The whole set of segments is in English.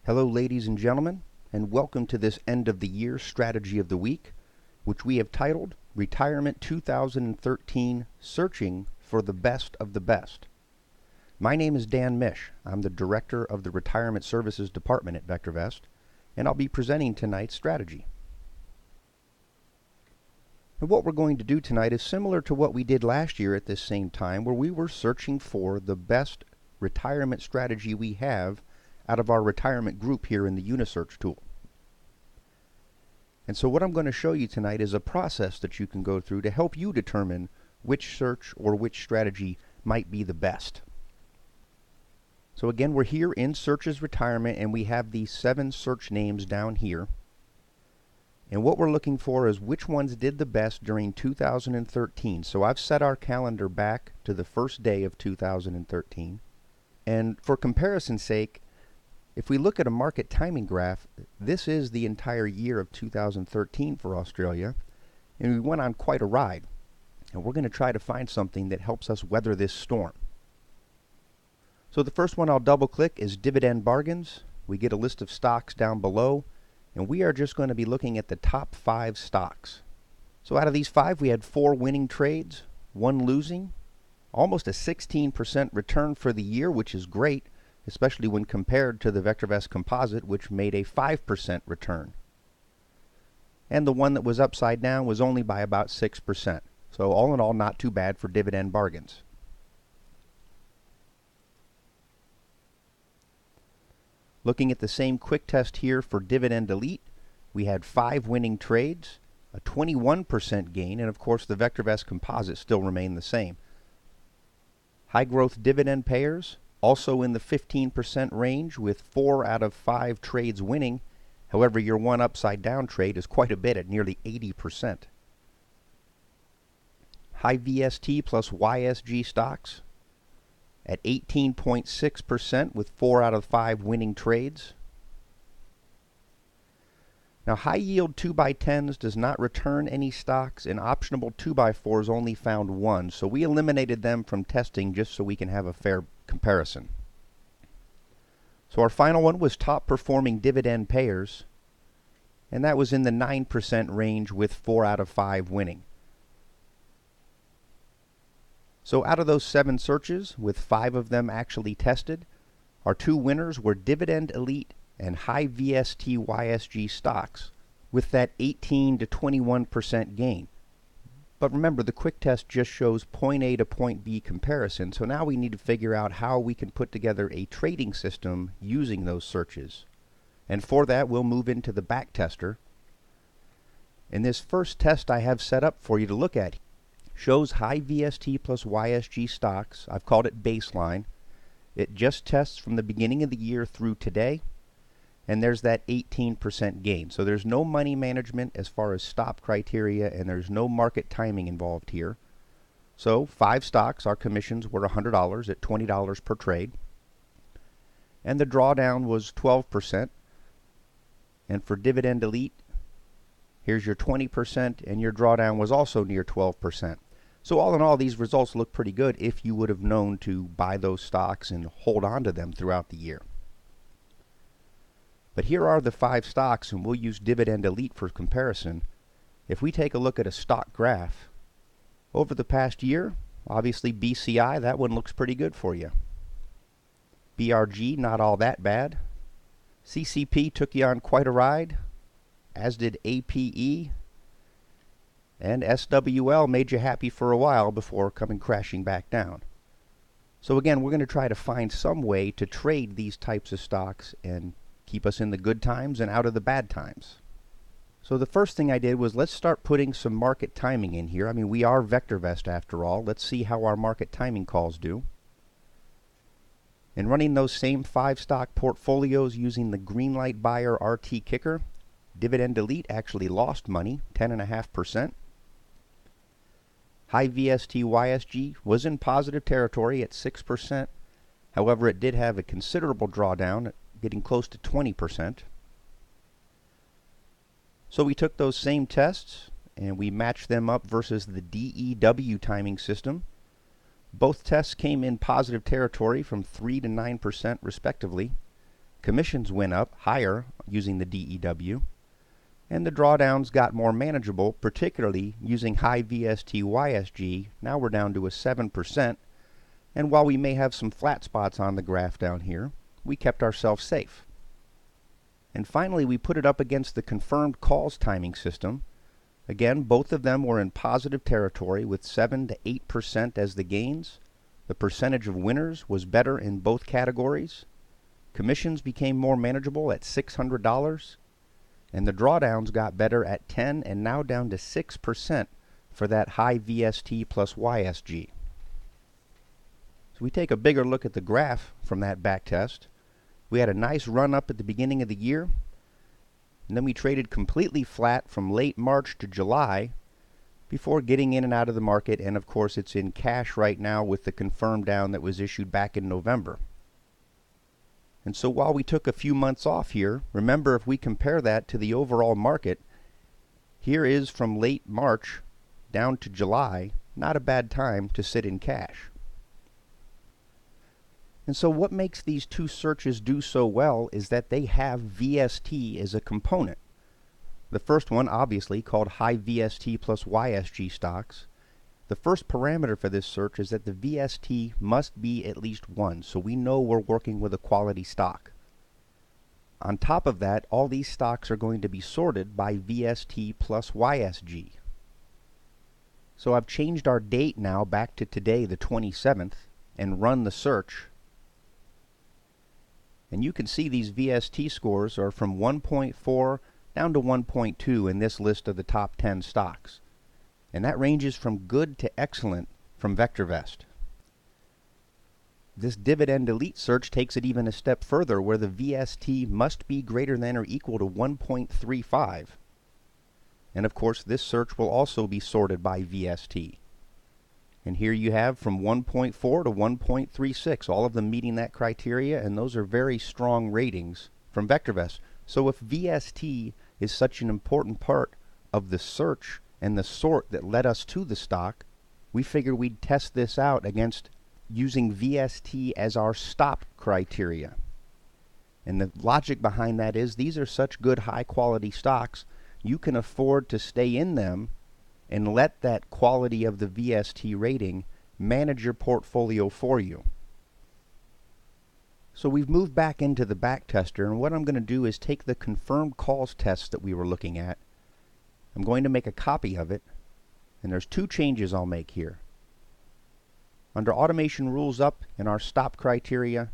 Hello ladies and gentlemen, and welcome to this end of the year strategy of the week, which we have titled Retirement 2013 Searching for the Best of the Best. My name is Dan Misch. I'm the Director of the Retirement Services Department at VectorVest, and I'll be presenting tonight's strategy. And what we're going to do tonight is similar to what we did last year at this same time, where we were searching for the best retirement strategy we have out of our retirement group here in the Unisearch tool. And so what I'm going to show you tonight is a process that you can go through to help you determine which search or which strategy might be the best. So again, we're here in Searches Retirement, and we have these 7 search names down here. And what we're looking for is which ones did the best during 2013. So I've set our calendar back to the first day of 2013. And for comparison's sake, if we look at a market timing graph, this is the entire year of 2013 for Australia, and we went on quite a ride. And we're going to try to find something that helps us weather this storm. So the first one I'll double click is Dividend Bargains. We get a list of stocks down below, and we are just going to be looking at the top 5 stocks. So out of these 5, we had 4 winning trades, 1 losing, almost a 16% return for the year, which is great, especially when compared to the VectorVest Composite, which made a 5% return. And the one that was upside down was only by about 6%. So all in all, not too bad for Dividend Bargains. Looking at the same quick test here for Dividend Elite, we had 5 winning trades, a 21% gain, and of course the VectorVest Composite still remained the same. High growth dividend payers, also in the 15% range, with 4 out of 5 trades winning. However, your one upside down trade is quite a bit at nearly 80%. High VST plus YSG stocks at 18.6% with 4 out of 5 winning trades. Now, high yield 2x10s does not return any stocks, and optionable 2x4s only found 1, so we eliminated them from testing just so we can have a fair comparison. So our final one was top performing dividend payers, and that was in the 9% range with 4 out of 5 winning. So out of those 7 searches, with 5 of them actually tested, our 2 winners were Dividend Elite and high VST YSG stocks with that 18 to 21% gain. But remember, the quick test just shows point A to point B comparison, so now we need to figure out how we can put together a trading system using those searches. And for that, we'll move into the back tester. And this first test I have set up for you to look at shows high VST plus YSG stocks. I've called it baseline. It just tests from the beginning of the year through today, and there's that 18% gain. So there's no money management as far as stop criteria, and there's no market timing involved here. So 5 stocks, our commissions were $100 at $20 per trade. And the drawdown was 12%. And for Dividend Elite, here's your 20%, and your drawdown was also near 12%. So all in all, these results look pretty good if you would have known to buy those stocks and hold on to them throughout the year. But here are the 5 stocks, and we'll use Dividend Elite for comparison. If we take a look at a stock graph, over the past year, obviously BCI, that one looks pretty good for you. BRG, not all that bad. CCP took you on quite a ride, as did APE. And SWL made you happy for a while before coming crashing back down. So again, we're going to try to find some way to trade these types of stocks and keep us in the good times and out of the bad times. So the first thing I did was let's start putting some market timing in here. I mean, we are VectorVest after all. Let's see how our market timing calls do. And running those same 5 stock portfolios using the Greenlight Buyer RT Kicker, Dividend Elite actually lost money, 10.5%. High VST YSG was in positive territory at 6%. However, it did have a considerable drawdown, getting close to 20%. So we took those same tests and we matched them up versus the DEW timing system. Both tests came in positive territory from 3 to 9% respectively. Commissions went up higher using the DEW, and the drawdowns got more manageable, particularly using high VST YSG. Now we're down to a 7%, and while we may have some flat spots on the graph down here, we kept ourselves safe. And finally, we put it up against the confirmed calls timing system. Again, both of them were in positive territory with 7 to 8% as the gains. The percentage of winners was better in both categories. Commissions became more manageable at $600, and the drawdowns got better at 10 and now down to 6% for that high VST plus YSG. So we take a bigger look at the graph from that back test. We had a nice run up at the beginning of the year, and then we traded completely flat from late March to July before getting in and out of the market, and of course it's in cash right now with the confirmed down that was issued back in November. And so while we took a few months off here, remember if we compare that to the overall market, here is from late March down to July, not a bad time to sit in cash. And so what makes these two searches do so well is that they have VST as a component. The first one, obviously, called high VST plus YSG stocks. The first parameter for this search is that the VST must be at least 1, so we know we're working with a quality stock. On top of that, all these stocks are going to be sorted by VST plus YSG. So I've changed our date now back to today, the 27th, and run the search. And you can see these VST scores are from 1.4 down to 1.2 in this list of the top 10 stocks. And that ranges from good to excellent from VectorVest. This dividend elite search takes it even a step further, where the VST must be greater than or equal to 1.35. And of course this search will also be sorted by VST. And here you have from 1.4 to 1.36, all of them meeting that criteria, and those are very strong ratings from VectorVest. So if VST is such an important part of the search and the sort that led us to the stock, we figured we'd test this out against using VST as our stop criteria. And the logic behind that is these are such good high quality stocks, you can afford to stay in them and let that quality of the VST rating manage your portfolio for you. So we've moved back into the back tester, and what I'm going to do is take the confirmed calls test that we were looking at. I'm going to make a copy of it, and there's two changes I'll make here. Under automation rules up in our stop criteria,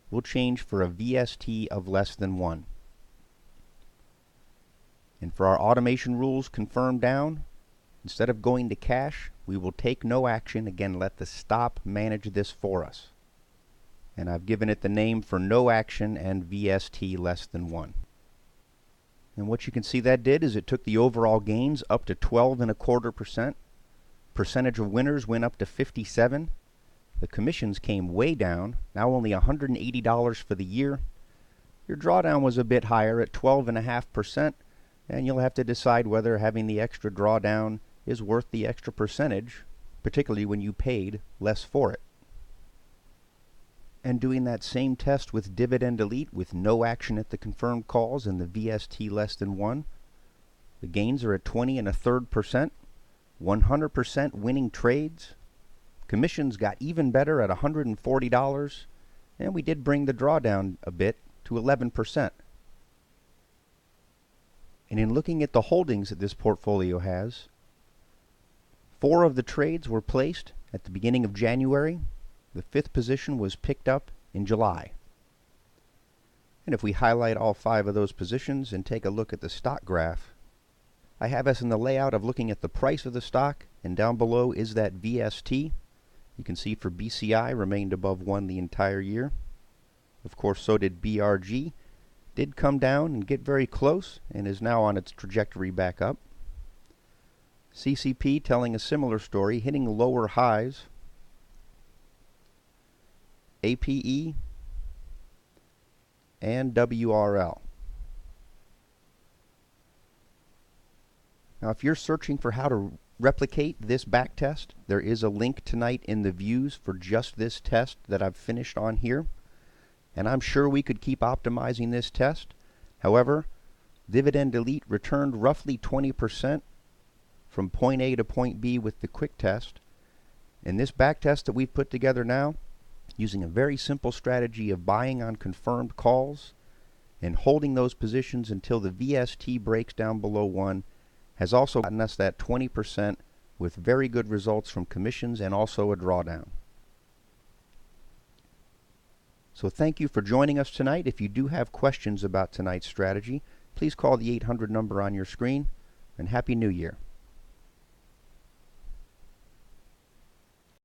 we'll change for a VST of less than 1. And for our automation rules confirmed down, instead of going to cash, we will take no action. Again, let the stop manage this for us. And I've given it the name for no action and VST less than 1. And what you can see that did is it took the overall gains up to 12.25%. Percentage of winners went up to 57. The commissions came way down, now only $180 for the year. Your drawdown was a bit higher at 12.5%, and you'll have to decide whether having the extra drawdown is worth the extra percentage, particularly when you paid less for it. And doing that same test with Dividend Elite with no action at the confirmed calls and the VST less than 1, the gains are at 20.33%, 100% winning trades. Commissions got even better at $140, and we did bring the drawdown a bit to 11%. And in looking at the holdings that this portfolio has, 4 of the trades were placed at the beginning of January. The 5th position was picked up in July. And if we highlight all 5 of those positions and take a look at the stock graph, I have us in the layout of looking at the price of the stock, and down below is that VST. You can see for BCI remained above 1 the entire year. Of course, so did BRG. Did come down and get very close and is now on its trajectory back up. CCP telling a similar story, hitting lower highs. APE and WRL. Now if you're searching for how to replicate this back test, there is a link tonight in the views for just this test that I've finished on here. and I'm sure we could keep optimizing this test. However, Dividend Elite returned roughly 20% from point A to point B with the quick test. In this back test that we've put together now, using a very simple strategy of buying on confirmed calls and holding those positions until the VST breaks down below 1, has also gotten us that 20% with very good results from commissions and also a drawdown. So thank you for joining us tonight. If you do have questions about tonight's strategy, please call the 800 number on your screen, and Happy New Year.